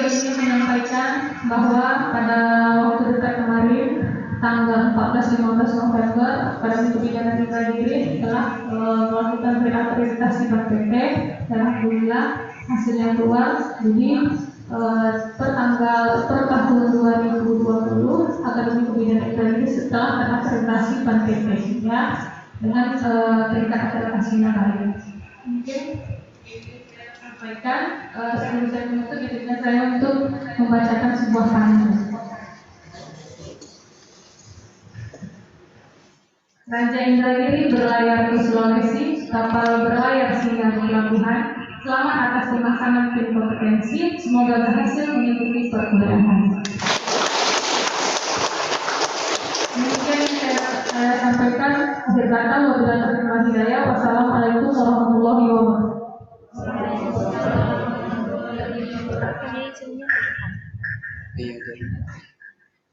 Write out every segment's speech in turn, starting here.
juga ingin menyampaikan bahwa pada waktu dekat kemarin, tanggal 14-15 November, Akademi Kebidanan Mitra Diri telah melakukan reakreditasi Bank PT dan alhamdulillah hasilnya keluar. Jadi per tahun 2020 Akademi Kebidanan Mitra Diri setelah terakreditasi Bank PT ya, dengan tingkat akreditasinya baik. Mungkin sampaikan sebelum saya menutup, izinkan saya untuk membacakan sebuah pantun. Raja Indragiri berlayar ke Sulawesi, kapal berlayar singgah di pelabuhan. Selamat atas pemasangan tim kompetensi, semoga berhasil mengikuti perkuliahan. Demikian saya sampaikan. Akhir kata, wabillahi taufiq hidayah. Wassalamualaikum warahmatullahi wabarakatuh. Iya,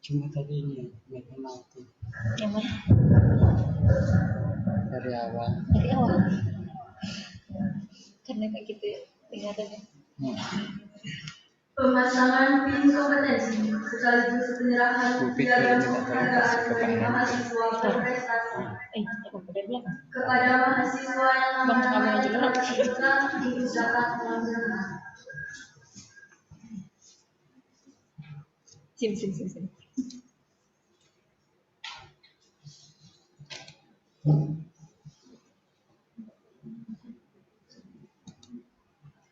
cuma tadi ini mati. Yang mana? Dari awal. Karena kayak gitu ya, ingatannya. Pemasangan tim kompetensi sekaligus penyerahan piagam penghargaan bagi mahasiswa berprestasi kepada mahasiswa yang mengalami program untuk dapat mengambil. Sim.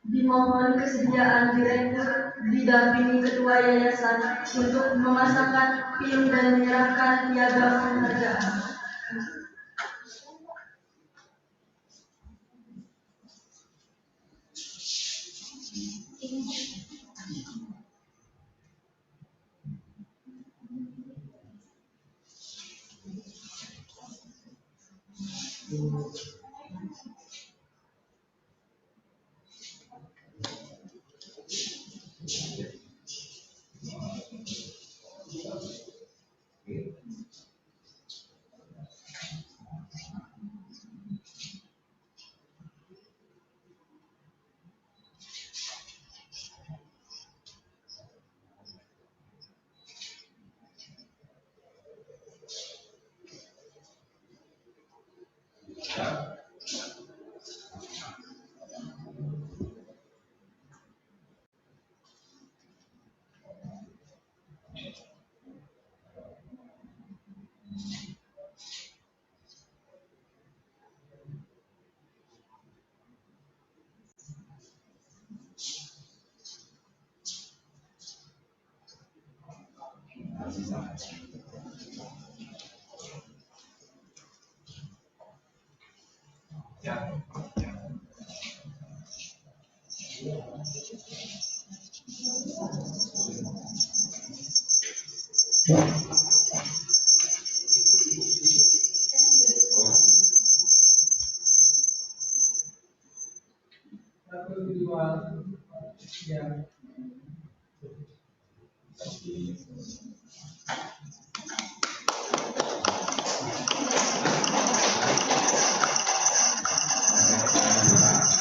Dimohon kesediaan direktur didampingi ketua yayasan untuk memasangkan film dan menyerahkan piagam penghargaan.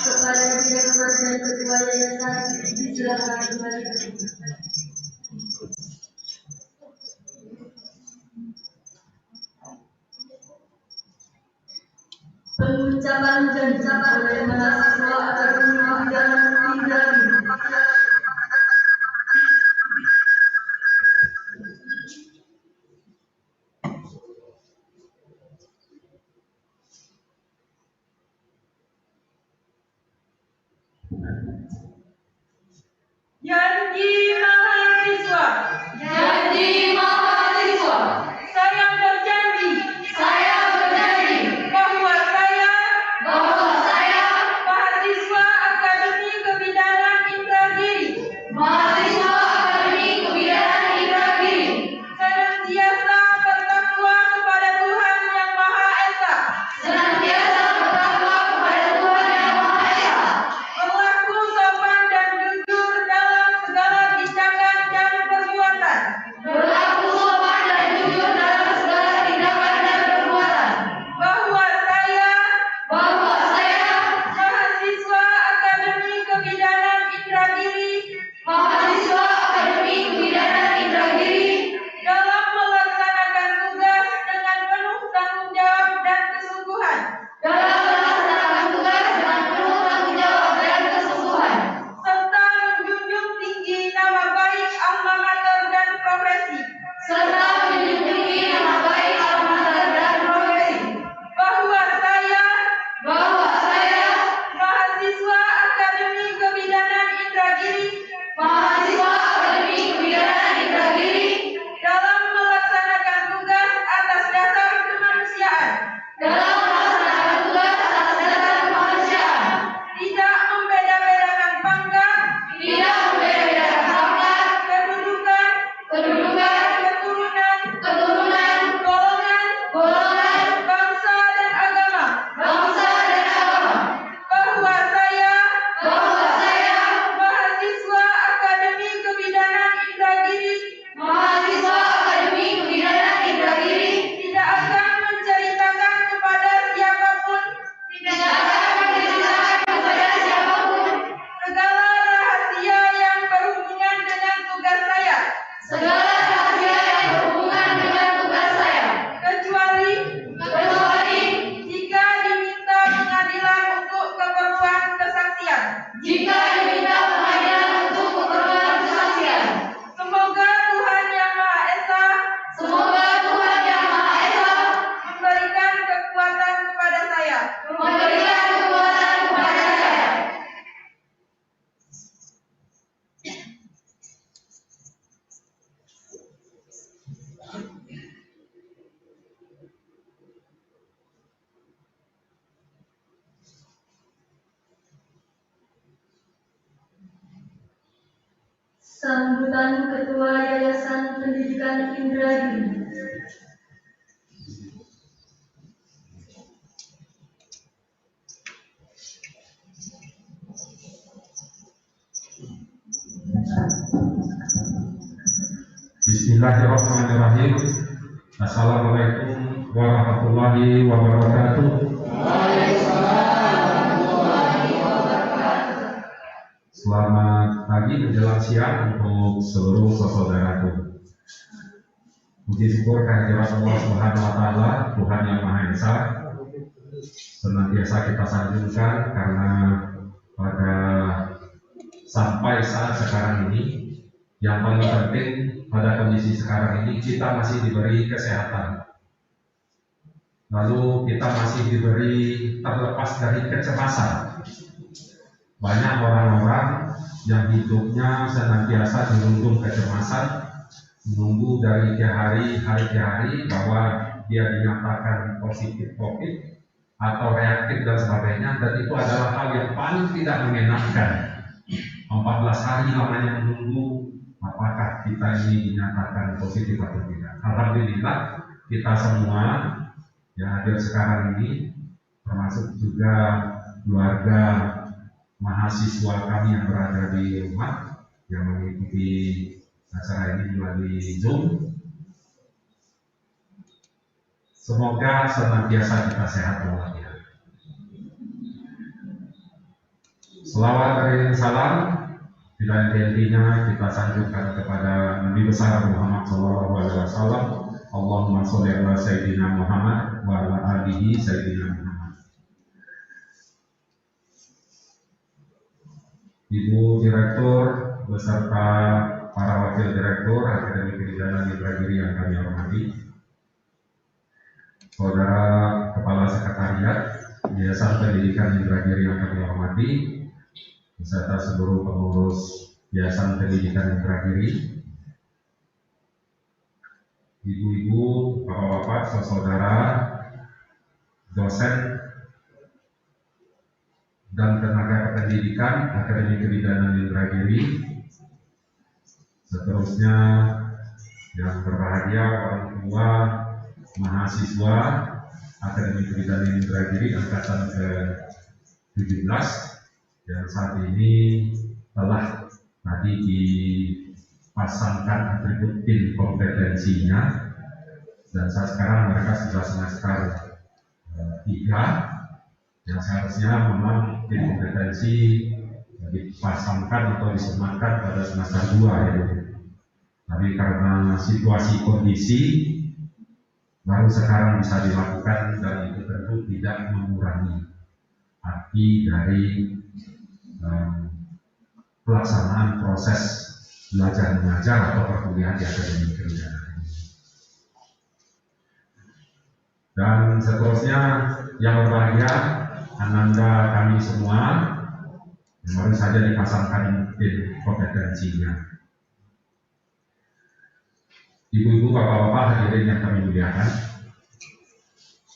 Kepada direktur dan ketua yayasan disilakan kembali. Pengucapan janji oleh mahasiswa Akademi Kebidanan Mitra Diri. Janji mahasiswa. Saya berjanji bahwa saya mahasiswa Akademi Kebidanan Mitra Diri senantiasa bertakwa kepada Tuhan Yang Maha Esa, berlaku sopan jika diminta pengajian untuk keperluan kesaksian. Semoga Tuhan Yang Maha Esa memberikan kekuatan kepada saya. Sambutan Ketua Yayasan Pendidikan Indragiri. Bismillahirrahmanirrahim. Assalamualaikum warahmatullahi wabarakatuh. Selamat pagi menjelang siang untuk seluruh saudaraku. Puji syukur kehadirat Allah Subhanahu wa taala, Tuhan Yang Maha Esa, senantiasa kita sanjungkan karena pada sampai saat sekarang ini yang paling penting pada kondisi sekarang ini kita masih diberi kesehatan. Lalu kita masih diberi terlepas dari kecemasan. Banyak orang-orang yang hidupnya senantiasa dirundung kecemasan, menunggu dari hari ke hari bahwa dia dinyatakan positif COVID atau reaktif dan sebagainya, dan itu adalah hal yang paling tidak menyenangkan. 14 hari lamanya menunggu apakah kita ini dinyatakan positif atau tidak. Alhamdulillah kita semua yang hadir sekarang ini, termasuk juga keluarga mahasiswa kami yang berada di rumah yang mengikuti acara ini melalui Zoom, semoga senantiasa kita sehat walafiat. Selawat dan salam tidak henti-hentinya kita sanjungkan kepada Nabi besar Muhammad SAW. Allahumma sholli ala Sayyidina Muhammad wa ala alihi Sayyidina Muhammad. Ibu Direktur beserta para Wakil Direktur Akademi Kebidanan Indragiri yang kami hormati, Saudara Kepala Sekretariat Yayasan Pendidikan Indragiri yang kami hormati, beserta seluruh pengurus Yayasan Pendidikan Indragiri, ibu-ibu, bapak-bapak, saudara, dosen, dan tenaga kependidikan Akademi Kebidanan Indragiri, seterusnya yang berbahagia orang tua mahasiswa Akademi Kebidanan Indragiri angkatan ke-17 yang saat ini telah tadi dipasangkan atribut PIN kompetensinya, dan saat sekarang mereka sudah semester 3 yang seharusnya memang PIN kompetensi dipasangkan atau disematkan pada semester 2 ya. Tapi karena situasi kondisi baru sekarang bisa dilakukan, dan itu tentu tidak mengurangi arti dari pelaksanaan proses belajar mengajar atau perkuliahan di Akademi Kebidanan. Dan seterusnya yang berbahagia Ananda kami semua yang baru saja dipasangkan PIN kompetensinya. Ibu-ibu, bapak-bapak hadirin yang kami muliakan,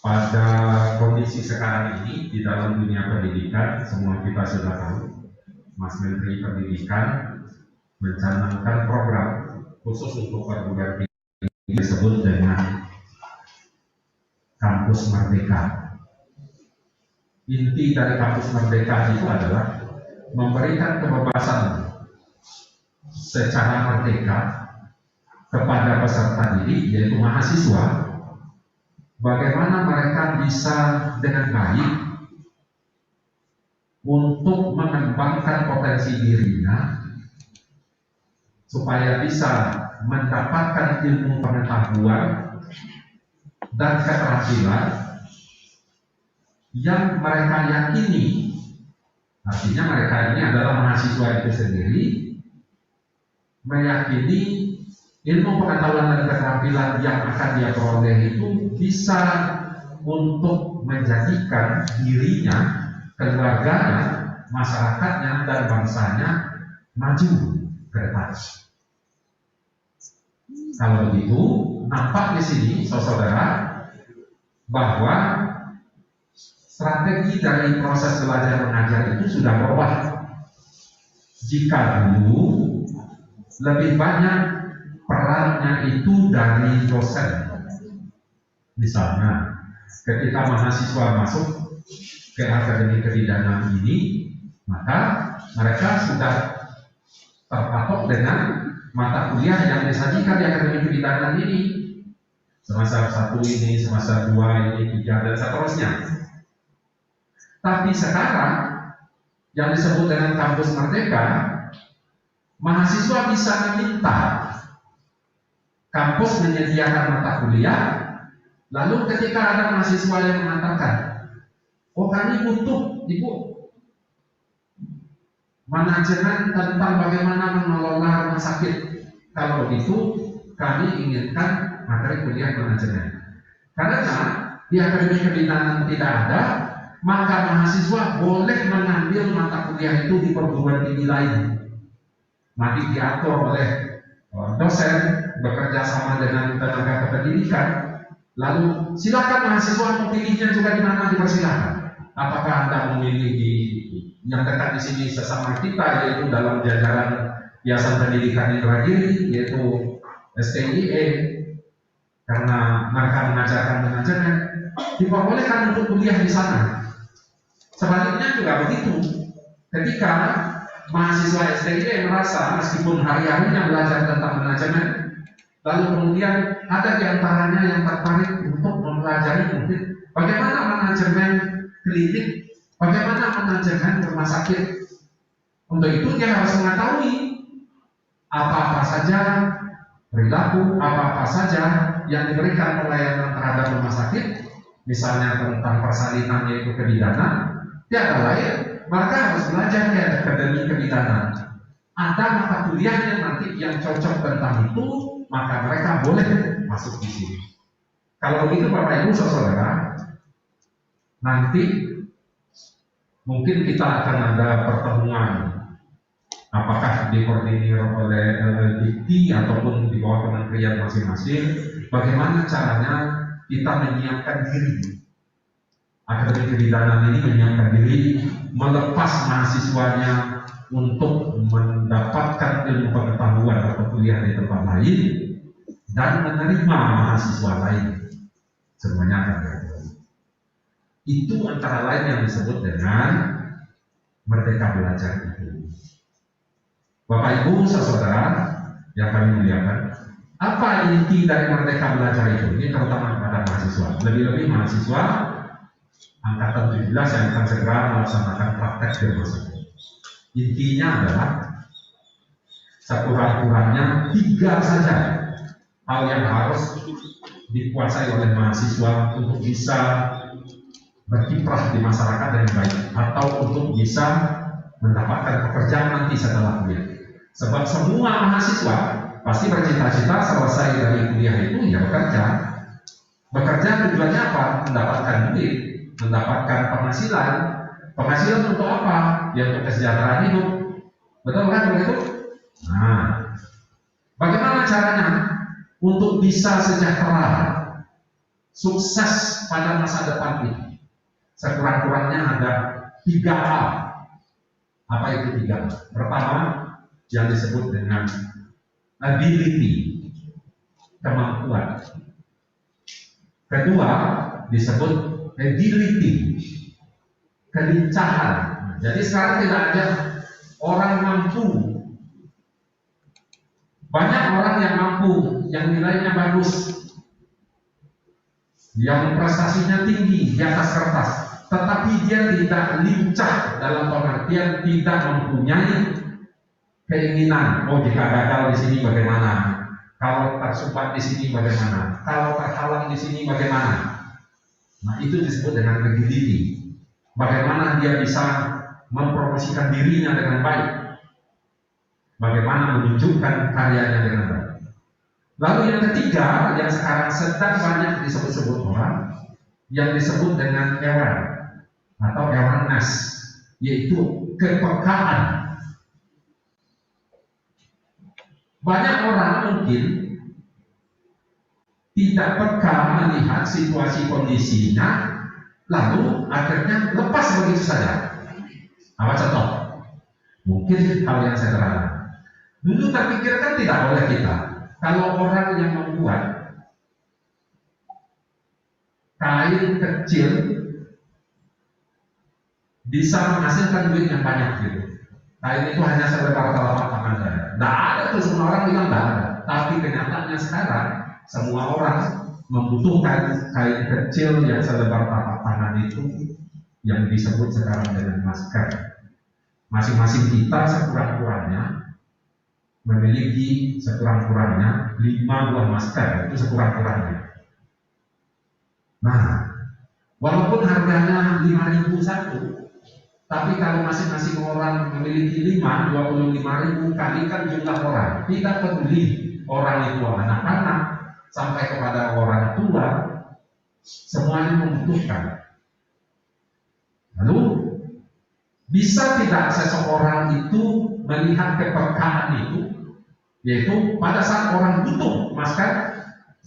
pada kondisi sekarang ini di dalam dunia pendidikan, semua kita sudah tahu, Mas Menteri Pendidikan mencanangkan program khusus untuk perguruan tinggi disebut dengan Kampus Merdeka. Inti dari Kampus Merdeka itu adalah memberikan kebebasan secara merdeka kepada peserta didik, yaitu mahasiswa, bagaimana mereka bisa dengan baik untuk mengembangkan potensi dirinya supaya bisa mendapatkan ilmu pengetahuan dan keterampilan yang mereka yakini Artinya mereka ini adalah mahasiswa itu sendiri meyakini ilmu pengetahuan dan keterampilan yang akan dia peroleh itu bisa untuk menjadikan dirinya, keluarganya, masyarakatnya, dan bangsanya maju ke depan. Kalau begitu, nampak di sini, saudara, bahwa strategi dari proses belajar mengajar itu sudah berubah. Jika dulu lebih banyak perannya itu dari dosen. Misalnya, ketika mahasiswa masuk ke akademi kebidanan ini, maka mereka sudah terpatok dengan mata kuliah yang disajikan di akademi kebidanan ini. Semester 1 ini, semester 2 ini, 3, dan seterusnya. Tapi sekarang, yang disebut dengan kampus merdeka, mahasiswa bisa meminta kampus menyediakan mata kuliah. Lalu ketika ada mahasiswa yang mengatakan, oh kami butuh ibu manajemen tentang bagaimana mengelola rumah sakit, kalau begitu kami inginkan materi kuliah manajemen. Karena di akademi kebidanan tidak ada, maka mahasiswa boleh mengambil mata kuliah itu di perguruan tinggi lain. Nanti diatur oleh dosen bekerja sama dengan tenaga kependidikan. Lalu silakan mahasiswa memilihnya juga di mana, dipersilakan. Apakah Anda memilih di yang dekat di sini sesama kita, yaitu dalam jajaran Yayasan Pendidikan Indragiri, yaitu STIE, karena mereka mengajarkan manajemen, diperbolehkan untuk kuliah di sana. Sebaliknya juga begitu. Ketika mahasiswa STIE merasa meskipun hari-harinya belajar tentang manajemen, lalu kemudian ada di antaranya yang tertarik untuk mempelajari mungkin bagaimana manajemen klinik, bagaimana manajemen rumah sakit. Untuk itu dia harus mengetahui apa-apa saja perilaku, apa-apa saja yang diberikan pelayanan terhadap rumah sakit, misalnya tentang persalinan yaitu kebidanan. Tiada lain, mereka harus belajar di akademi kebidanan. Ada mata kuliahnya nanti yang cocok tentang itu, maka mereka boleh masuk di sini. Kalau begitu Bapak Ibu Saudara, nanti mungkin kita akan ada pertemuan, apakah dikoordinir oleh Dikti ataupun di bawah kementerian masing-masing, bagaimana caranya kita menyiapkan diri. Akademi kebidanan ini menyiapkan diri, melepas mahasiswanya untuk mendapatkan ilmu pengetahuan atau kuliah di tempat lain dan menerima mahasiswa lain. Semuanya akan berjalan. Itu antara lain yang disebut dengan merdeka belajar itu. Bapak Ibu saudara yang kami muliakan, apa inti dari merdeka belajar itu? Ini terutama kepada mahasiswa, lebih-lebih mahasiswa angkatan 17 yang akan segera melaksanakan praktek di rumah sakit. Intinya adalah sekurang-kurangnya 3 saja hal yang harus dikuasai oleh mahasiswa untuk bisa berkiprah di masyarakat dengan baik atau untuk bisa mendapatkan pekerjaan nanti setelah kuliah. Sebab semua mahasiswa pasti bercita-cita selesai dari kuliah itu ya bekerja. Bekerja tujuannya apa? Mendapatkan duit, mendapatkan penghasilan. Penghasilan untuk apa? Ya untuk kesejahteraan hidup. Betul kan begitu? Nah, bagaimana caranya untuk bisa sejahtera, sukses pada masa depan ini? Sekurang-kurangnya ada 3 hal. Apa itu 3 hal? Pertama, yang disebut dengan ability, kemampuan. Kedua, disebut ability, kelincahan. Jadi sekarang tidak ada orang mampu. Banyak orang yang mampu, yang nilainya bagus, yang prestasinya tinggi di atas kertas, tetapi dia tidak lincah dalam pengertian tidak mempunyai keinginan. Oh, jika gagal di sini bagaimana? Kalau tersumbat di sini bagaimana? Kalau terhalang di sini bagaimana? Nah, itu disebut dengan ability. Bagaimana dia bisa mempromosikan dirinya dengan baik, bagaimana menunjukkan karyanya dengan baik. Lalu yang ketiga, yang sekarang sedang banyak disebut-sebut orang, yang disebut dengan aware atau awareness, yaitu kepekaan. Banyak orang mungkin tidak peka melihat situasi kondisinya, lalu akhirnya lepas begitu saja. Apa contoh? Mungkin hal yang sederhana. Dulu terpikirkan tidak oleh kita, kalau orang yang membuat kain kecil bisa menghasilkan duit yang banyak gitu. Kain itu hanya selebar telapak tangan saja. Tidak ada tuh, semua orang bilang tidak ada. Tapi kenyataannya sekarang semua orang membutuhkan kain kecil yang selebar telapak tangan itu, yang disebut sekarang dengan masker. Masing-masing kita sekurang-kurangnya memiliki sekurang-kurangnya 5 buah masker, itu sekurang-kurangnya. Nah, walaupun harganya 5.000 satu, tapi kalau masing-masing orang memiliki 25.000 kalikan jumlah orang. Tidak peduli orang itu anak-anak sampai kepada orang tua, semuanya membutuhkan. Lalu bisa tidak seseorang itu melihat kepekaan itu, yaitu pada saat orang butuh masker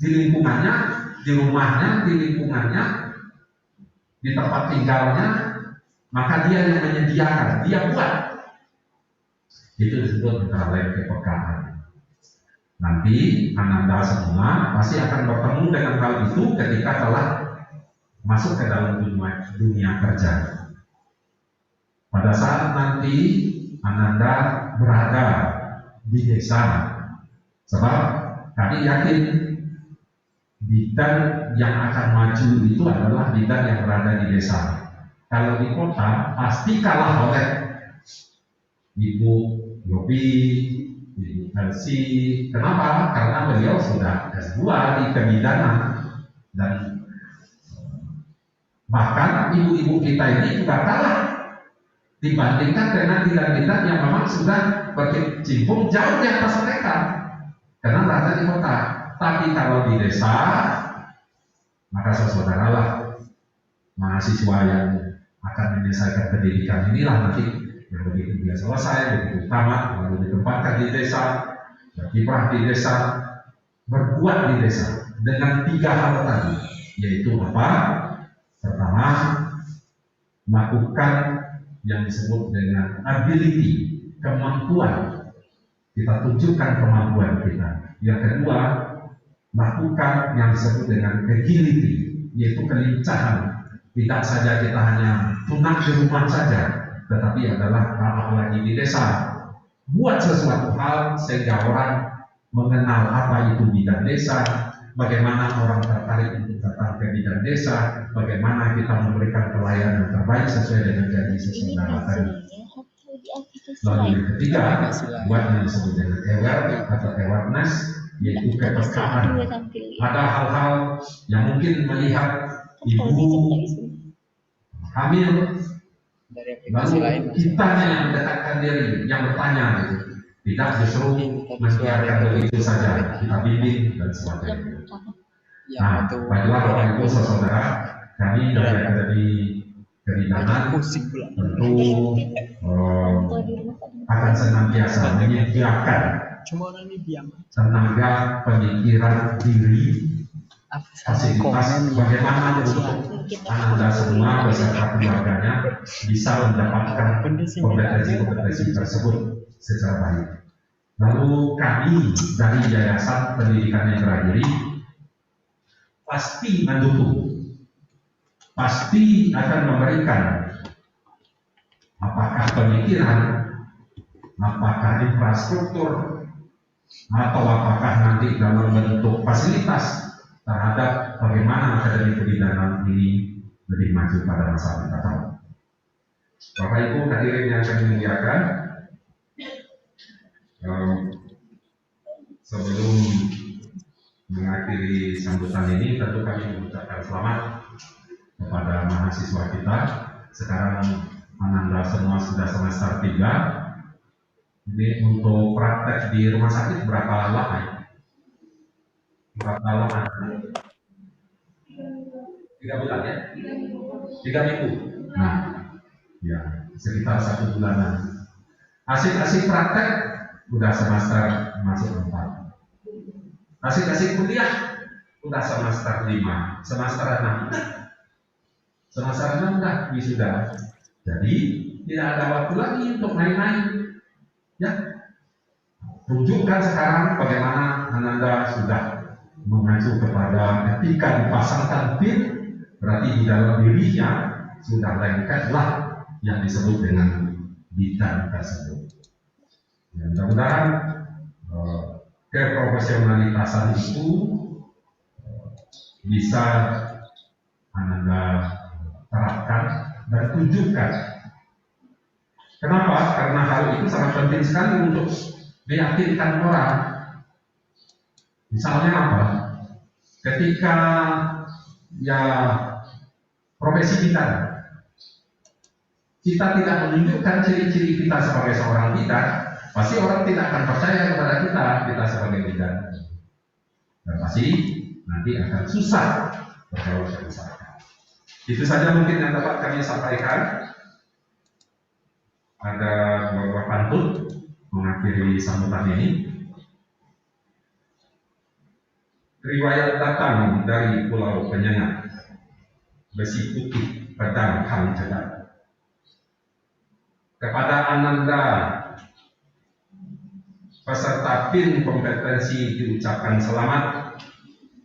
di lingkungannya, di rumahnya, di lingkungannya, di tempat tinggalnya, maka dia yang menyediakan, dia buat. Itu disebut antara lain kepekaan. Nanti Ananda semua pasti akan bertemu dengan hal itu ketika telah masuk ke dalam dunia kerja. Pada saat nanti Ananda berada di desa, sebab kami yakin bidan yang akan maju itu adalah bidan yang berada di desa. Kalau di kota pasti kalah oleh Ibu Yopi, Ibu Elsi. Kenapa? Karena beliau sudah S2 di kebidanan, dan bahkan ibu-ibu kita ini juga kalah dibandingkan dengan bidan-bidan yang memang sudah berkecimpung jauh di atas mereka, karena berada di kota. Tapi kalau di desa, maka saudaralah mahasiswa yang akan menyelesaikan pendidikan inilah nanti yang begitu dia selesai, begitu tamat, lalu ditempatkan di desa, berkiprah di desa, berbuat di desa dengan 3 hal tadi, yaitu apa? Pertama, melakukan yang disebut dengan ability, kemampuan. Kita tunjukkan kemampuan kita. Yang kedua, lakukan yang disebut dengan agility, yaitu kelincahan. Tidak saja kita hanya tunak di rumah saja, tetapi adalah apalagi di desa. Buat sesuatu hal sehingga orang mengenal apa itu bidan desa, bagaimana orang tertarik untuk datang ke bidan desa, bagaimana kita memberikan pelayanan terbaik sesuai dengan janji saudara tadi. Lalu yang ketiga, buat yang disebut dengan aware atau awareness, yaitu kepekaan. Ada hal-hal yang mungkin melihat ibu hamil, lalu kitanya yang mendekatkan diri, yang bertanya gitu. Tidak justru membiarkan begitu saja, kita bimbing dan sebagainya. Nah, baiklah Bapak Ibu saudara, kami dari Akademi Kebidanan tentu akan senantiasa menyediakan tenaga pemikiran diri, fasilitas bagaimana untuk Anda semua beserta keluarganya bisa mendapatkan kompetensi-kompetensi tersebut secara baik. Lalu kami dari Yayasan Pendidikan yang Berakhiri pasti mendukung, pasti akan memberikan apakah pemikiran, apakah infrastruktur, atau apakah nanti dalam bentuk fasilitas terhadap bagaimana Akademi Kebidanan ini lebih maju pada masa mendatang. Bapak Ibu hadirin yang kami muliakan, sebelum mengakhiri sambutan ini, tentu kami mengucapkan selamat kepada mahasiswa kita. Sekarang Ananda semua sudah semester 3. Ini untuk praktek di rumah sakit berapa lama ya? Berapa lama? 3 bulan ya? 3 minggu. Nah, ya sekitar 1 bulanan. Asik-asik praktek udah semester masuk 4. Asik-asik kuliah udah semester 5, semester 6. Semester 6 udah wisuda. Jadi tidak ada waktu lagi untuk main-main. Ya, tunjukkan sekarang bagaimana Ananda sudah mengacu kepada etika dipasangkan pin, berarti di dalam dirinya sudah lengkaplah yang disebut dengan bidang tersebut. Ya, mudah-mudahan keprofesionalitasan itu bisa Ananda terapkan dan tunjukkan. Kenapa? Karena hal itu sangat penting sekali untuk meyakinkan orang. Misalnya apa? Ketika ya profesi kita tidak menunjukkan ciri-ciri kita sebagai seorang bidan, pasti orang tidak akan percaya kepada kita sebagai bidan. Dan pasti nanti akan susah bergaul dengan masyarakat. Itu saja mungkin yang dapat kami sampaikan. Ada beberapa pantun mengakhiri sambutan ini. Riwayat datang dari Pulau Penyengat, besi putih pedang hang jedak. Kepada Ananda peserta PIN kompetensi diucapkan selamat.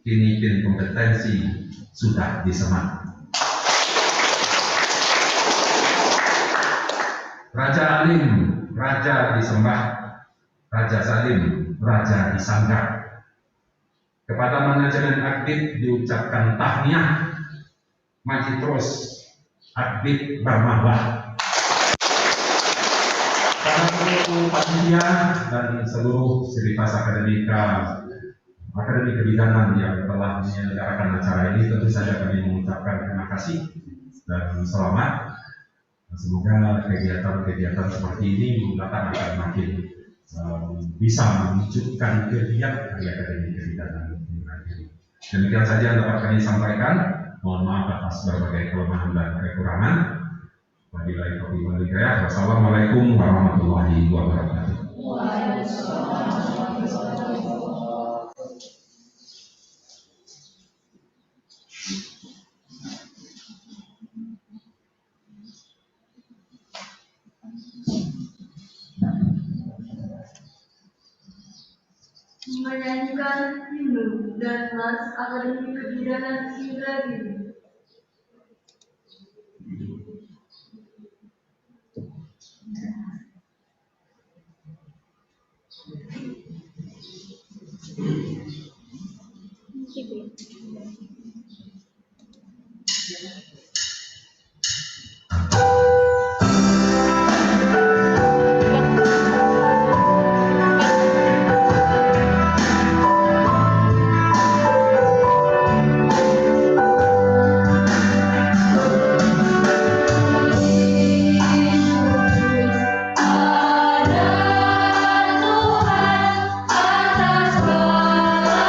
Kini PIN kompetensi sudah disemat. Raja Alim, raja disembah. Raja Salim, raja disanggah. Kepada manajemen Akbid diucapkan tahniah. Maju terus, Akbid bermarwah. Para seluruh panitia dan seluruh Sivitas Akademika, Akademi Kebidanan yang telah menyelenggarakan acara ini, tentu saja kami mengucapkan terima kasih dan selamat. Semoga kegiatan-kegiatan seperti ini akan makin bisa menunjukkan kegiatan dari Akademi Kebidanan. Demikian saja yang dapat kami sampaikan. Mohon maaf atas berbagai kelemahan dan kekurangan. Wabillahi taufiq wal hidayah. Wassalamualaikum warahmatullahi wabarakatuh. Menyanyikan himne dan nas Akademi Kebidanan Indragiri. Ada Tuhan atas segala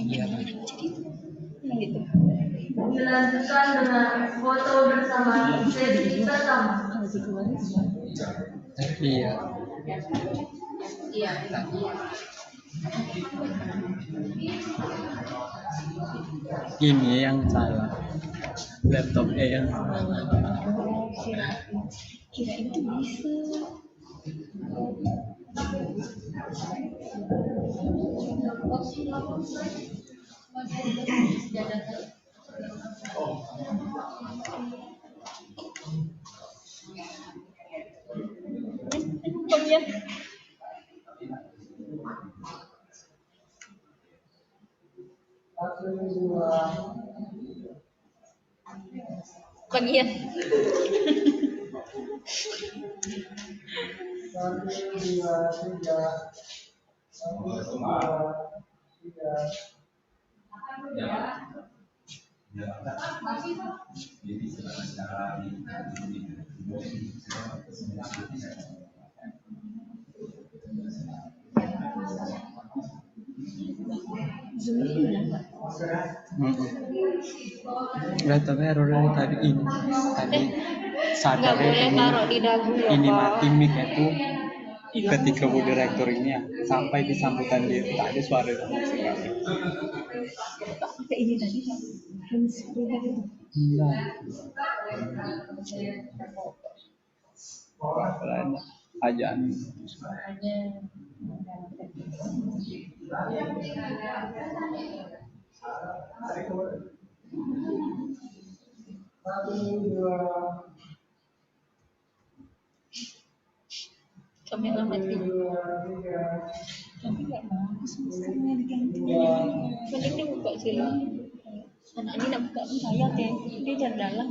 Iya. Yang gitu. Dilanjutkan dengan foto bersama sesi pertama. Kalau di keluar Iya. Iya. Ini yang salah. Laptopnya yang kirain tuh bisa. Pemilihan. Bagian. Zoom hilang. laptopnya error dari tadi ini. Tadi Nggak sadar boleh taruh di dagu ya, ini Pak. mati mic itu ketika bu direktur ini ya sampai di sambutan dia tak ada suara sama sekali. Pakai ini tadi Pak. Handsfree tadi tuh. Iya. Kalian ajaan. Kamera mati. Tapi nggak bagus masternya diganti. Mending dibuka sih. Anak ini nak buka pun saya kayak dia dari dalam.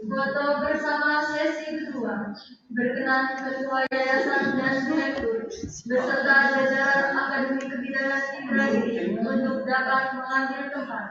Foto bersama sesi kedua. Berkenan Ketua Yayasan dan Direktur beserta jajaran Akademi Kebidanan Indragiri untuk dapat mengambil tempat.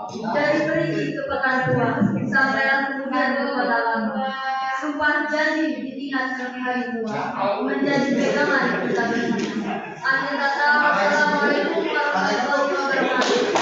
Dari beri kepada Tuhan sampai kemudian kepada lama. Sumpah janji diingat sampai hari tua menjadi pegangan kita bersama. Akhir kata, Assalamualaikum warahmatullahi wabarakatuh.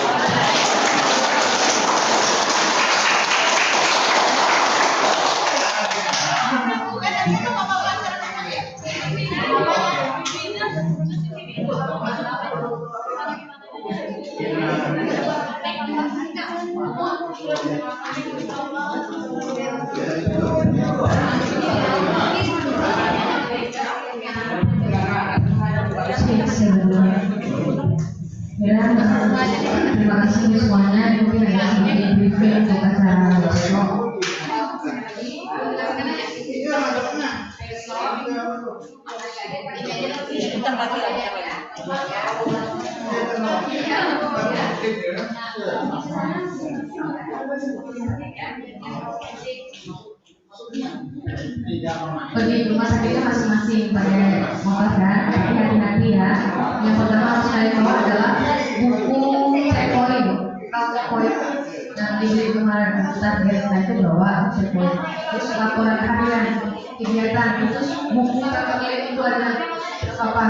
Terima kasih semuanya. Mungkin ada sedikit briefing untuk acara besok. Pergi rumah sakitnya masing-masing pada mengatakan tapi hati-hati ya. Yang pertama harus kalian bawa adalah buku checkpoint yang dibeli kemarin Ustaz Gerina itu bawa checkpoint. Terus laporan kehadiran kegiatan, terus buku terkait itu ada apa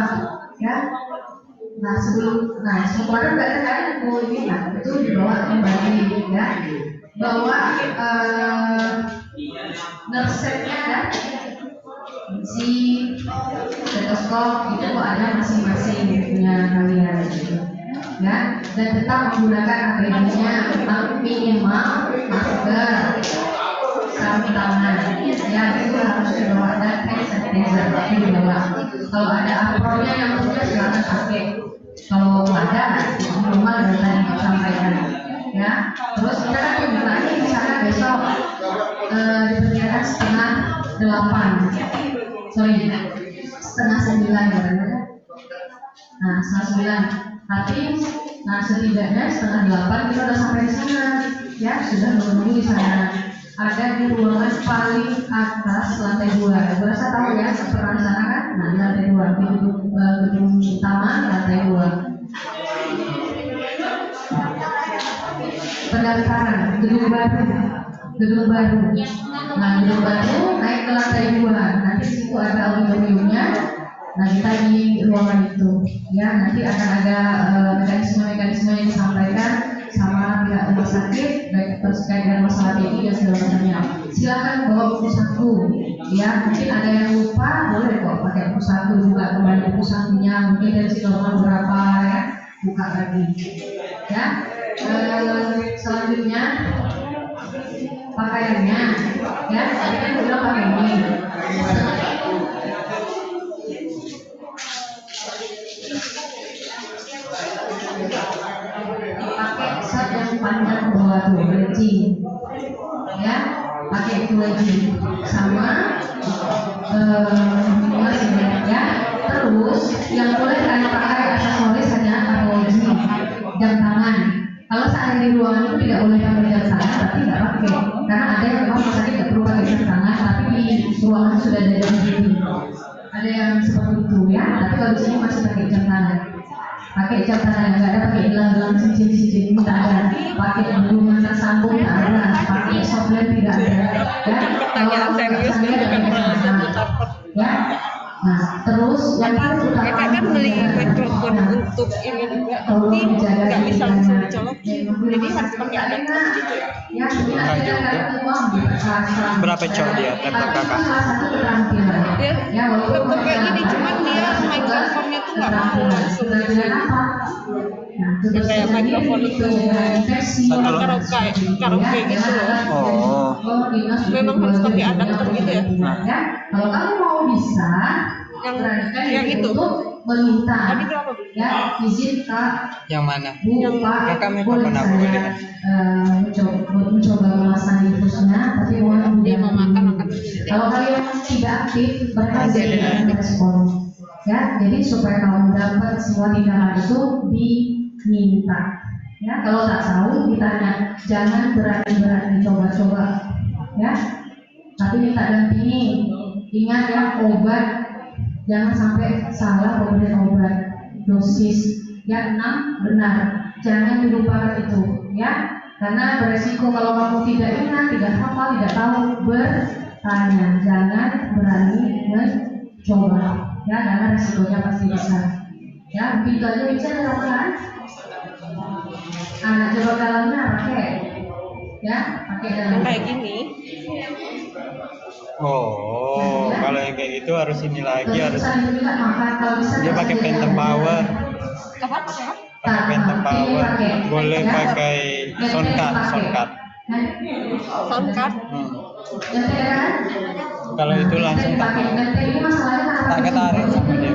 ya? Nah kemarin nggak ada kan buku ini kan itu dibawa kembali ya. Bawa nurse-nya ada si stetoskop itu ada masing-masing punya kalian gitu. Ya, dan tetap menggunakan APD-nya minimal masker, sarung tangan ya itu harus dibawa dan hand sanitizer dibawa. Kalau ada apronnya yang punya silakan pakai. Kalau ada minimal data yang disampaikan. Ya, terus kita kan pembukanya misalnya besok diperkirakan 7:30. Sorry, 8:30 ya. Nah, 7:30. Tapi, setidaknya 7:30 kita udah sampai di sana. Ya, sudah menunggu di sana. Ada di ruangan paling atas lantai 2. Berasa tahu ya, pernah di sana kan? Nah, di lantai 2, di gedung utama lantai 2. Pendaftaran gedung baru. Nah, gedung baru naik ke lantai 2. Nanti di situ ada auditoriumnya. Nah, kita di ruangan itu, ya nanti akan ada mekanisme yang disampaikan sama pihak rumah sakit, baik terkait dengan masalah TI dan segala macamnya. Silakan bawa buku saku, ya mungkin ada yang lupa, boleh kok pakai buku saku juga, kembali buku sakunya, mungkin dari situ berapa ya, buka lagi, ya. Selanjutnya pakaiannya, ya tadi kan udah pakai ini. Pakai shot yang panjang ke bawah tuh, legging, ya pakai itu lagi sama ya. Terus yang boleh kalian pakai aksesoris hanya arloji, jam tangan. Kalau saat di ruangan itu tidak boleh pakai jam tangan, tapi tidak pakai karena ada yang memang sakit tidak perlu pakai jam tangan, tapi di ruangan sudah ada jam dinding. Ada yang seperti itu ya, tapi kalau di sini masih pakai jam tangan. Pakai jam tangan nggak ada, pakai gelang-gelang cincin tidak ada, pakai hubungan tersambung tidak ada, pakai software tidak ada. Ya, Pertanyaan serius dia bukan pertanyaan dapat. Ya, nah terus yang paling utama Kakak kan beli mikrofon untuk ini juga, tapi nggak bisa langsung dicolok, jadi harus pakai adapter gitu ya. Ya, mungkin ada yang dapat uang di pasar. Berapa cok dia laptop kakak? Salah satu keterampilan. Dia walaupun laptop kayak gini, cuman dia mikrofonnya tuh nggak mau langsung. Yang kayak mikrofon itu karaoke gitu loh. Oh, Memang harus pakai adapter gitu ya. Ya, kalau kamu mau bisa, Yang itu meminta tadi berapa Bu? ya izin ke yang mana? Bu Pak, Kakak boleh pernah saya boleh. mencoba memasang infusnya, tapi mohon Dia mau makan kalau kalian tidak aktif, mereka Ada. tidak merespon. Ya, jadi supaya kamu dapat semua tindakan itu diminta. Ya, kalau tak tahu ditanya, jangan berani-berani coba-coba. Ya, tapi minta dampingi. Ingat ya, obat jangan sampai salah pemberian obat, dosis. Ya, 6 benar. Jangan dilupakan itu, ya. Karena beresiko kalau kamu tidak ingat, tidak hafal, tidak tahu, bertanya. Jangan berani mencoba. Ya, karena resikonya pasti besar. Ya, begitu aja bisa dilakukan. Anak coba dalamnya pakai, ya, pakai dalam. kayak gini. Oh, kalau yang kayak gitu harus ini lagi, harus juga makan kalau bisa. dia pakai Phantom Power, Apa? pakai Phantom Power, boleh pakai soundcard. Soundcard. Kalau itu langsung tak ini masalahnya tak ketarik sama dia.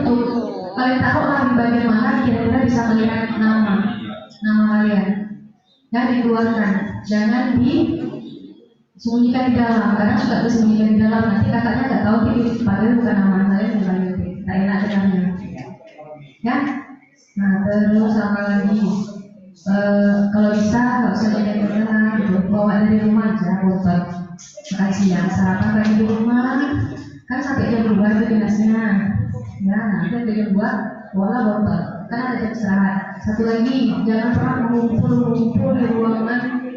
Kalian tahu lah di bagian mana kira-kira bisa melihat nama kalian yang dikeluarkan, jangan disembunyikan di dalam, karena suka disembunyikan di dalam nanti kakaknya nggak tahu ini padahal bukan nama saya, bukan itu, tak enak dengannya. Ya, nah terus apa lagi? Kalau bisa nggak usah jalan-jalan gitu, bawa dari rumah aja botol. Makasih ya, sarapan pagi di rumah, kan sampai jam 2 itu dinasnya. Ya, nanti ada jam 2, bawa botol, kan ada jam istirahat. Satu lagi, jangan pernah mengumpul di ruangan.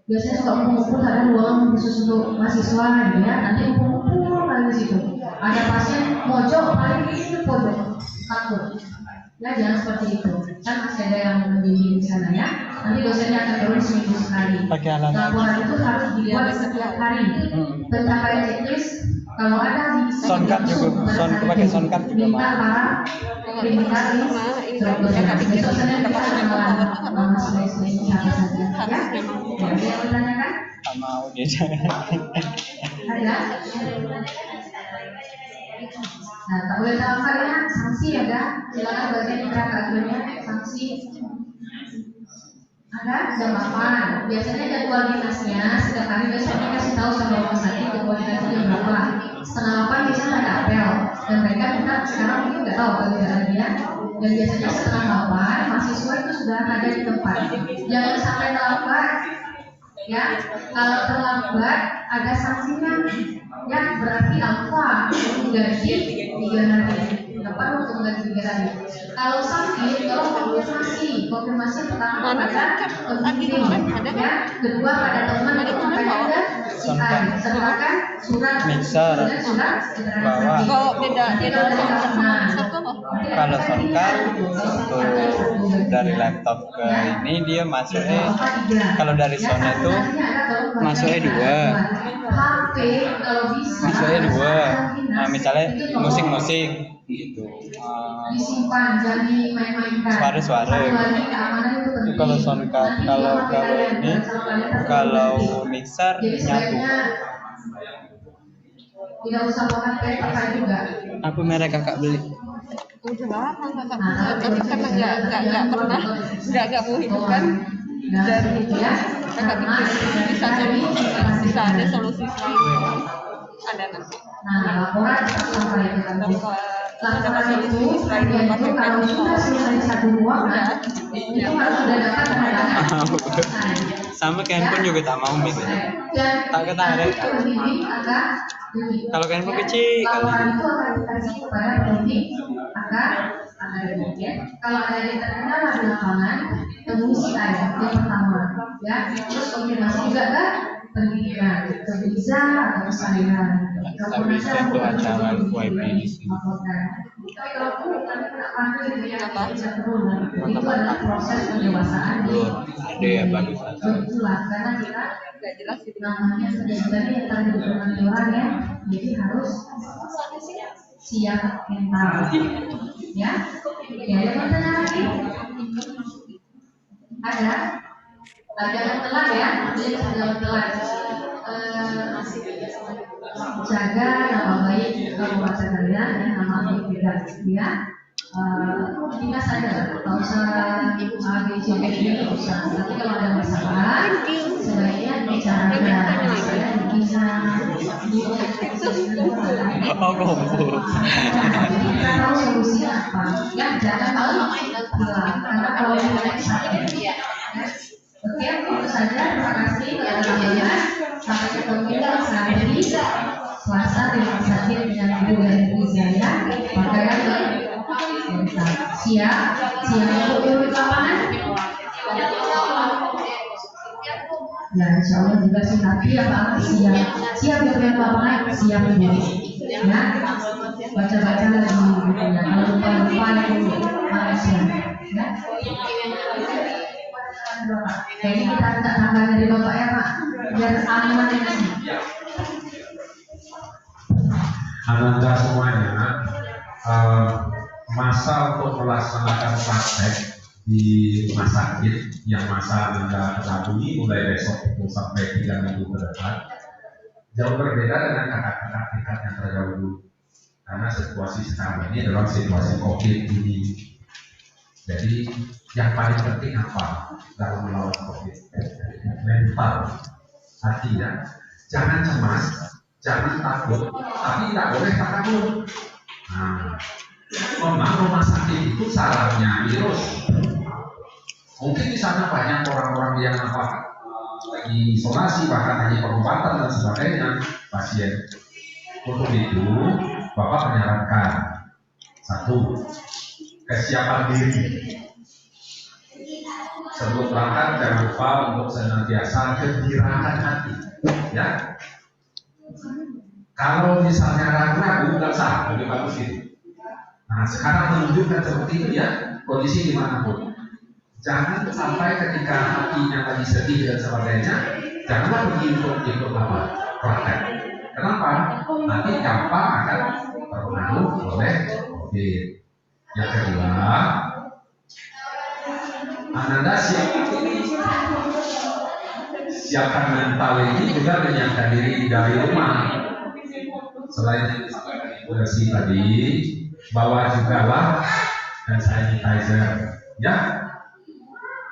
Biasanya suka mengumpul ada ruang khusus untuk mahasiswa, gitu ya. Nanti mengumpul lagi di situ. Ada pasien mojok paling itu pojok, takut. Ya, jangan seperti itu. Kan masih ada yang membimbing di sana ya. Nanti dosennya akan turun seminggu sekali. Pakai alat. Laporan itu harus dibuat setiap hari. Pencapaian checklist kalau ada di Soundcard juga, pakai soundcard juga minta mau. para minta ini kakak pikir dapat nama seleksi siapa saja ya. memang Ada yang bertanyakan? Tak mau dia jangan. Ada? Nah, tak boleh terlambat ya, sanksi ada. Silakan baca di peraturannya, sanksi. Ada jam 8. Biasanya jadwal dinasnya setiap hari biasanya kasih tahu sama rumah sakit jadwal dinasnya jam berapa. Setengah 8 biasanya ada apel dan mereka minta sekarang mungkin nggak tahu kalau tidak ada dia. Dan biasanya setengah 8 mahasiswa itu sudah ada di tempat. Jangan sampai terlambat. Ya, kalau terlambat ada sanksinya. Ya, berarti alfa mengganti 3 hari. Dapat untuk mengganti 3 hari. Kalau sakit, kalau konfirmasi pertama pada pemimpin, ya, kedua pada teman atau ada sertakan surat Mixer, bawa. Kalau beda Kalau Sonkar untuk dari laptop ke ini dia masuknya, kalau dari Sony itu masuknya 2. Masuknya 2. Nah, misalnya musik-musik gitu. Disimpan, jangan dimain-mainkan. Suara-suara. Itu kalau Sonkar, kalau ini, kalau mixer nyatu. Tidak usah pakai pakai juga. Apa merek kakak beli? udah lama kakak tapi karena nggak pernah nggak menghidupkan dari kakak pikir bisa ada solusi selain ada nanti. Nah, laporan sampai laporan itu selain memakai kalau sudah selesai satu ruangan itu harus sudah dapat keterangan. Sama ke handphone juga tak mau gitu. Tak ketarik. Kalau handphone kecil Laporan itu akan dikasih kepada penyidik agar kalau ada yang terkendala di lapangan temui si ayah yang pertama ya, terus konfirmasi juga ke pendidikan bisa atau kesalahan. Tapi itu acara FYP di sini. Tapi kalau kami tidak panggil bisa turun. Itu adalah proses pendewasaan. Ada ya bagus. Itulah karena kita nggak jelas itu namanya sebenarnya yang tadi dengan orang ya, jadi harus siap mental ya. Ya yang mana lagi ada jangan telat ya, jangan telat. Jaga nama baik kabupaten kalian dan nama baik beda ya. Kita sadar kalau usah ABCD ini usah, tapi kalau ada masalah sebaiknya bicarakan saya bisa jadi kita tahu solusinya apa ya, jangan malu karena kalau yang sakit ya. Oke, itu saja. Terima kasih ya. Sampai ketemu lagi di Selasa di rumah sakit dengan Ibu dan Ibu saya. Pakaian siap untuk lapangan. Ya, insya Allah juga sih. Tapi ya Pak, siap untuk lapangan, siap ini. Ya, baca-baca lagi gitu ya. Kalau lupa itu manusia. Ya. Jadi kita minta tambah dari Bapak ya Pak, biar aman ini. Ananda semuanya, masa untuk melaksanakan praktek di rumah sakit yang masa Ananda ketahui mulai besok itu sampai 3 minggu ke depan jauh berbeda dengan kakak-kakak tingkat yang terdahulu, karena situasi sekarang ini adalah situasi COVID ini. Jadi yang paling penting apa dalam melawan COVID? Mental, artinya jangan cemas, jangan takut, tapi tidak boleh takut. Nah, memang rumah sakit itu sarangnya virus. Mungkin di sana banyak orang-orang yang lagi isolasi, bahkan lagi pengobatan dan sebagainya pasien. Untuk itu, Bapak menyarankan satu, kesiapan diri. Sebelum berangkat jangan lupa untuk senantiasa gembirakan hati, ya. Kalau misalnya ragu-ragu, nggak sah, lebih bagus itu. Nah, sekarang menunjukkan seperti itu ya, kondisi dimanapun. Jangan sampai ketika hatinya lagi sedih dan sebagainya, janganlah pergi untuk ikut praktek. Kenapa? Nanti gampang akan terpengaruh oleh COVID. Yang kedua, Ananda siapkan mental ini juga menyiapkan diri dari rumah. Selain yang disampaikan bersih tadi, bawa juga lah hand sanitizer, ya,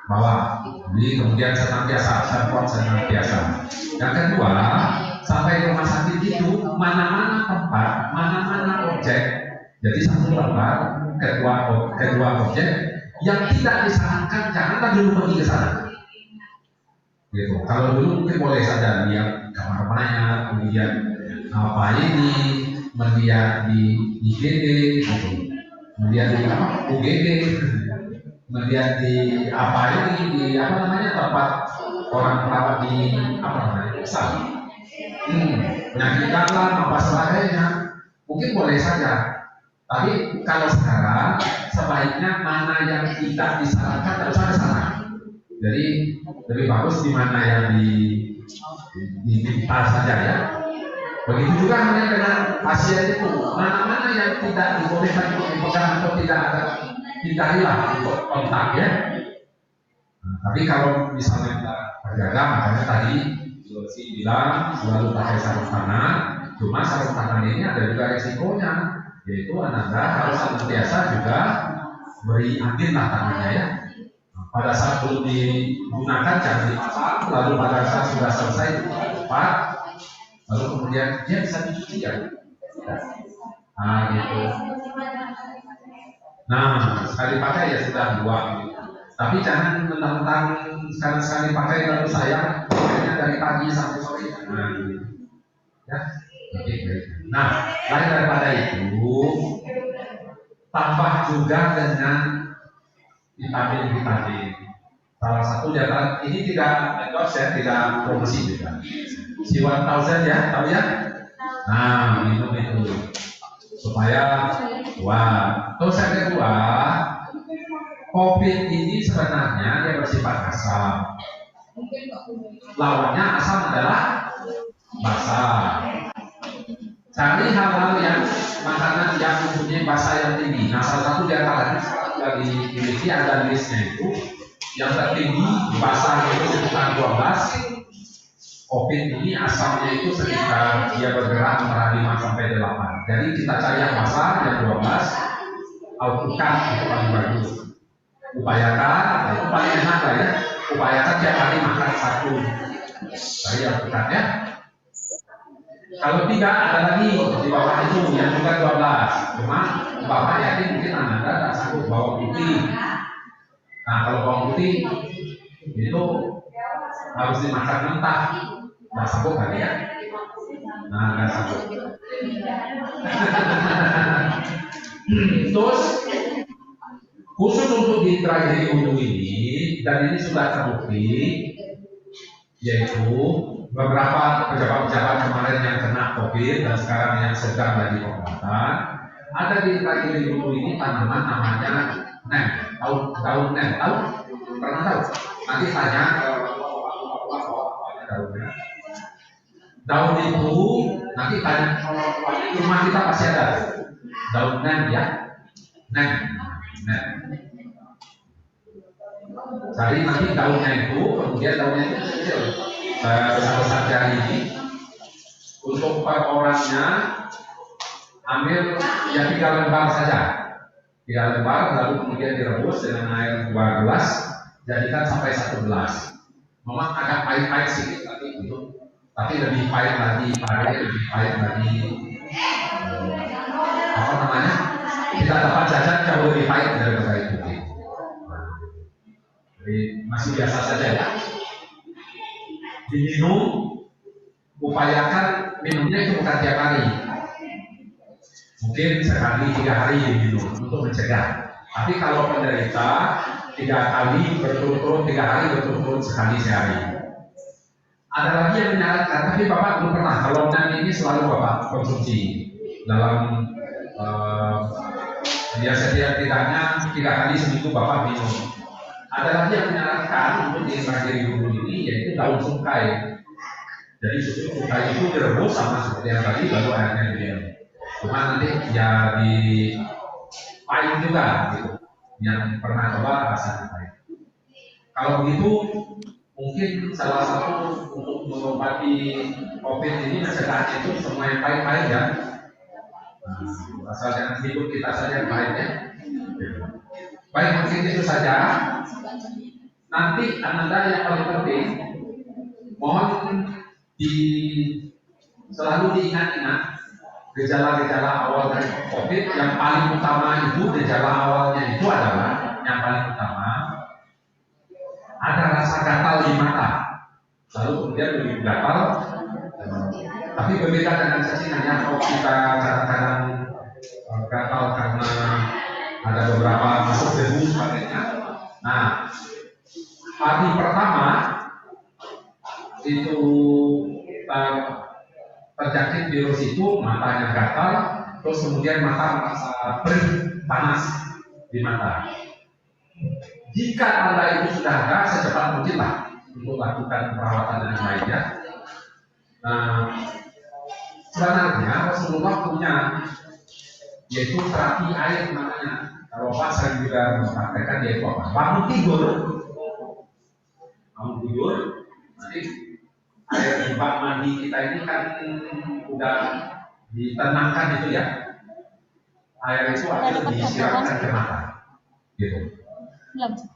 bawa. Jadi kemudian senantiasa semprot senantiasa. Yang kedua, sampai rumah sakit itu mana-mana tempat, mana-mana objek. Jadi satu tempat, kedua objek yang tidak disarankan janganlah dulu pergi ke sana. Gitu. Kalau dulu mungkin boleh saja lihat kamar mayat, kemudian apa ini, melihat di IGD, gitu. Kemudian di apa, UGD, kemudian di apa ini, di apa namanya tempat orang perawat di apa namanya, pusat, penyakit dalam apa sebagainya, mungkin boleh saja. Tapi kalau sekarang sebaiknya mana yang tidak disarankan tidak usah ke sana. Jadi lebih bagus di mana yang diminta saja ya. Begitu juga halnya dengan pasien itu, mana-mana yang tidak dibolehkan untuk dipegang atau tidak ada, hindarilah untuk kontak ya. Nah, tapi kalau misalnya kita berjaga, makanya tadi Sulsi bilang selalu pakai sarung tangan. Cuma sarung tangan ini ada juga resikonya, yaitu Anda harus senantiasa juga beri angin lah tangannya ya. Pada saat belum digunakan jangan dipasang, lalu pada saat sudah selesai cepat, lalu kemudian dia bisa dicuci ya. Nah gitu. Nah sekali pakai ya sudah dua. Tapi jangan mentang-mentang sekali pakai lalu saya pakainya dari pagi sampai sore. Nah gitu. Ya. Nah lain daripada itu, tambah juga dengan vitamin. Salah satu di antara ini tidak endorse ya, tidak promosi juga. Si 1000 ya, tahu ya? Nah, minum itu supaya kuat. Terus yang kedua, COVID ini sebenarnya dia bersifat asam. Lawannya asam adalah basa. Cari hal-hal yang makanan yang mempunyai basa yang tinggi. Nah, salah satu di antaranya yang dimiliki ada listnya itu yang tertinggi basahnya itu sekitar 12. COVID ini asamnya itu sekitar dia bergerak antara 5 sampai 8. Jadi kita cari yang basah yang 12, alpukat itu paling bagus. Upayakan, itu paling enak lah ya. Upayakan tiap hari makan 1. Cari alpukat ya. Kalau tidak ada lagi di bawah itu yang juga 12. Cuma Bapak yakin mungkin Anda tidak sanggup bawang putih. Nah kalau bawang putih itu harus dimakan mentah. Nggak sanggup kali ya? Nah nggak sanggup. Terus khusus untuk di tragedi wudhu ini, dan ini sudah terbukti, yaitu beberapa pejabat-pejabat kemarin yang kena COVID dan sekarang yang sedang lagi pengobatan, ada di tragedi wudhu ini tanaman namanya nem, daun nem, tahu? Pernah tahu? Nanti tanya daunnya. Daun itu nanti tanya rumah kita pasti ada daun nem ya, nem. Cari nanti daunnya itu, kemudian daunnya itu kecil, besar-besar jari ini. Untuk per orangnya ambil ya 3 lembar saja, 3 lembar, lalu kemudian direbus dengan air 2 gelas, jadikan sampai 1 gelas. Memang agak pahit-pahit sedikit tapi itu, tapi lebih pahit lagi, lebih pahit lagi. Apa namanya? Kita dapat jajan jauh lebih pahit daripada itu. Jadi masih biasa saja ya. Diminum, upayakan minumnya itu bukan tiap hari. Mungkin sekali 3 hari diminum untuk mencegah. Tapi kalau penderita 3 kali berturut-turut, 3 hari berturut-turut sekali sehari. Ada lagi yang menyarankan, tapi Bapak belum pernah. Kalau nem ini selalu Bapak konsumsi dalam ya setidaknya 3 kali seminggu Bapak minum. Ada lagi yang menyarankan untuk di tragedi wudhu ini yaitu daun sungkai. Jadi sungkai itu direbus sama seperti yang tadi, lalu airnya diminum. Cuma nanti ya di pahit juga gitu. Yang pernah coba rasanya pahit. Kalau begitu mungkin salah satu untuk mengobati COVID ini mencegahnya itu semua yang pahit-pahit ya. Nah, Asal jangan hidup kita saja yang baik ya. Baik, mungkin itu saja. Nanti Ananda yang paling penting, mohon selalu diingat-ingat gejala-gejala awal dari COVID. Yang paling utama itu, gejala awalnya itu adalah yang paling utama ada rasa gatal di mata, lalu kemudian lebih gatal. Tapi berbeda dengan cacingannya, kalau kita kadang-kadang gatal karena ada beberapa masuk debu sebagainya. Nah, hari pertama itu terjangkit virus itu matanya gatal, terus kemudian mata merasa perih, panas di mata. Jika tanda itu sudah ada, secepat mungkinlah untuk lakukan perawatan dan lainnya. Sebenarnya Rasulullah punya, yaitu terapi air namanya. Kalau Pak saya juga mempraktekkan yaitu apa? Bangun tidur, nanti air di bak mandi kita ini kan udah ditenangkan itu ya. Air itu akan disiramkan ke mata, gitu.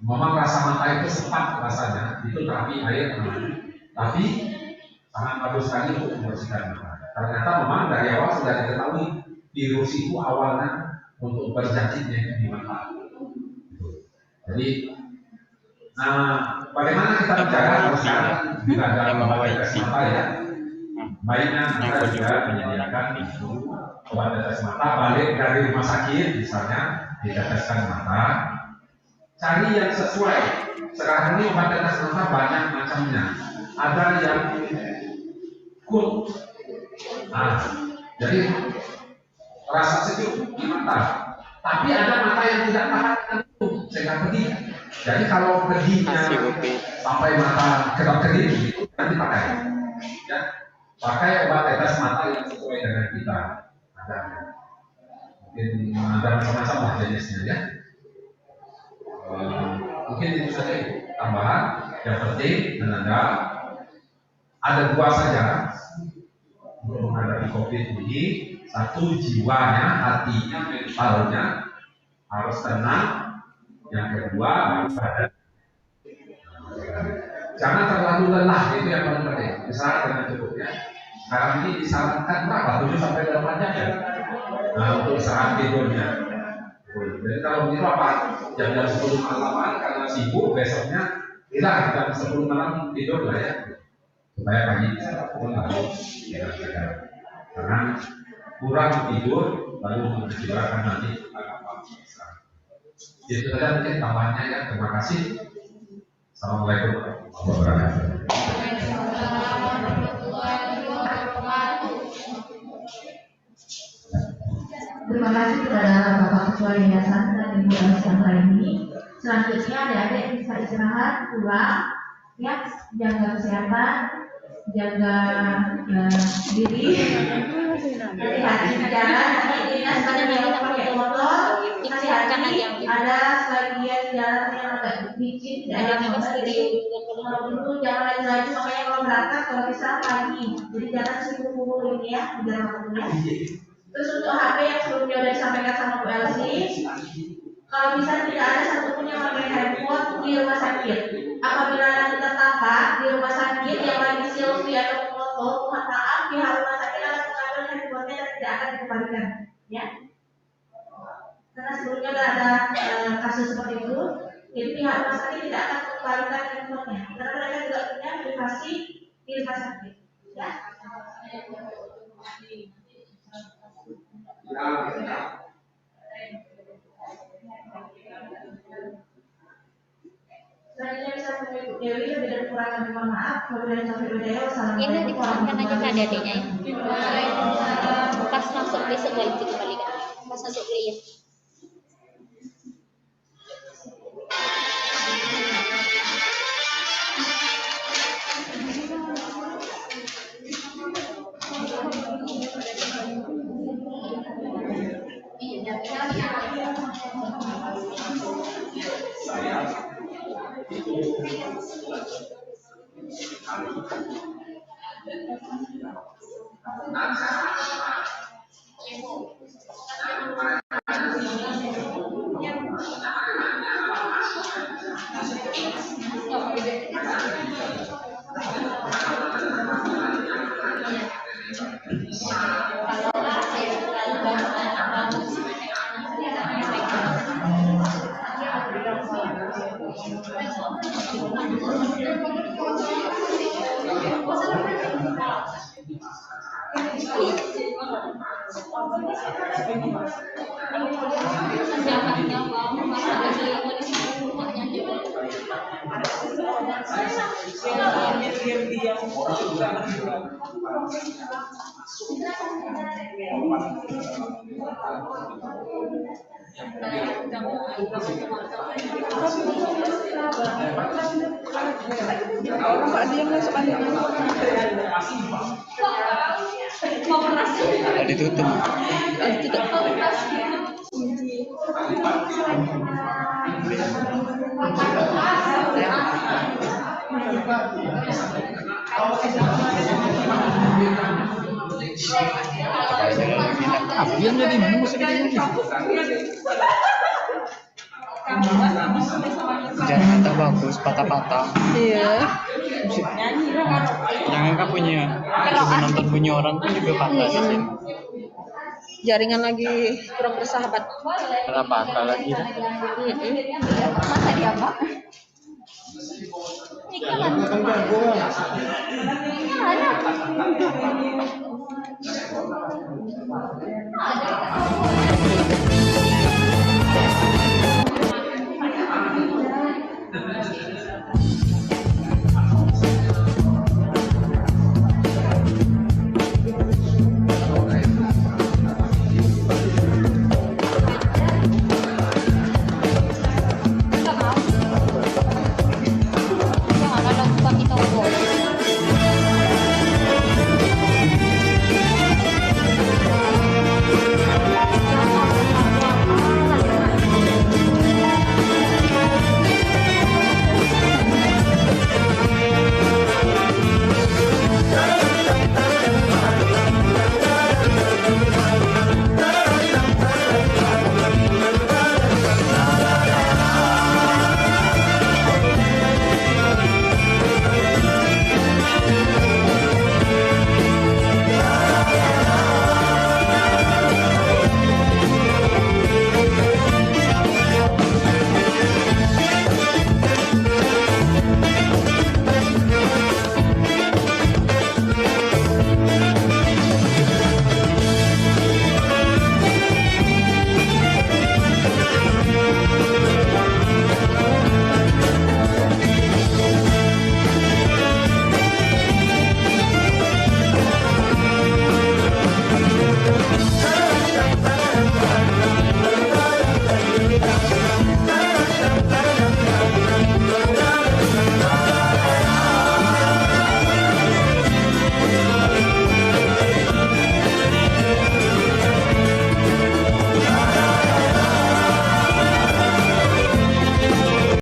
Memang rasa mata itu sepak rasanya, itu terapi air namanya. Tapi sangat bagus sekali untuk membersihkan mata. Ternyata memang dari awal sudah diketahui virus itu awalnya untuk berjangkitnya di mata. Jadi, bagaimana kita menjaga kalau sekarang juga ada obat tetes mata ya? Baiknya kita juga menyediakan obat tetes mata, balik dari rumah sakit misalnya diteteskan mata. Cari yang sesuai. Sekarang ini obat tetes mata banyak macamnya. Ada yang cool. Jadi rasa sejuk di mata. Tapi ada mata yang tidak tahan itu, sehingga pedih. Jadi kalau pedihnya sampai mata kedap-kedip itu nanti pakai. Ya, pakai obat tetes mata yang sesuai dengan kita. Ada mungkin ada macam-macam lah jenisnya ya. Mungkin itu saja tambahan. Yang penting Ananda ada dua saja untuk menghadapi COVID ini. Satu, jiwanya, hatinya, mentalnya harus tenang. Yang kedua, badan. Jangan terlalu lelah, itu yang paling penting. Istirahat dengan cukup ya. Sekarang ini disarankan berapa? 7 sampai 8 jam ya. Untuk istirahat tidurnya. Jadi kalau begitu apa? Jam 10 malam karena sibuk, besoknya kita jam 10 malam tidur lah ya. Supaya pagi bisa bangun lagi. Karena kurang tidur lalu mencederakan nanti agak istirahat. Itu saja mungkin tambahannya ya. Terima kasih. Assalamualaikum warahmatullahi wabarakatuh. Terima kasih kepada Bapak Ketua Yayasan dan Ibu Alexandra ini. Selanjutnya adik-adik bisa istirahat, pulang, ya, jaga kesehatan, jaga diri, hati-hati di jalan. Dinas pada yang pakai motor, hati-hati. Ada sebagian jalan yang agak licin, tidak ada motor. Jadi kalau dulu jangan lagi, makanya kalau berangkat kalau bisa pagi. Jadi jangan sibuk-sibuk ini ya, di dalam waktunya. Terus untuk HP yang sebelumnya sudah disampaikan sama Bu Elsie, kalau bisa tidak ada satupun yang pakai handphone di rumah sakit. Apabila nanti tertangkap di rumah sakit yang lagi selfie atau foto, mohon maaf pihak rumah sakit akan mengambil handphonenya dan tidak akan dikembalikan, ya. Karena sebelumnya sudah ada kasus seperti itu, jadi pihak rumah sakit tidak akan mengembalikan handphonenya. Karena mereka juga punya privasi di rumah sakit, ya. Selanjutnya bisa menunjuk Dewi, lebih dan kurangnya mohon maaf. Wabillahi taufiq wal hidayah. Wassalamualaikum warahmatullahi aja adiknya ya. Pas masuk besok lagi dikembalikan. Pas masuk kuliah. Pak diam lah sepanjang. Ada ditutup. Dia jadi musik ini. Jangan tak bagus, patah-patah. Iya. Jangan kan punya nonton punya orang pun juga patah sih. Jaringan lagi kurang bersahabat. Kenapa patah lagi? Masa dia Pak? Ada.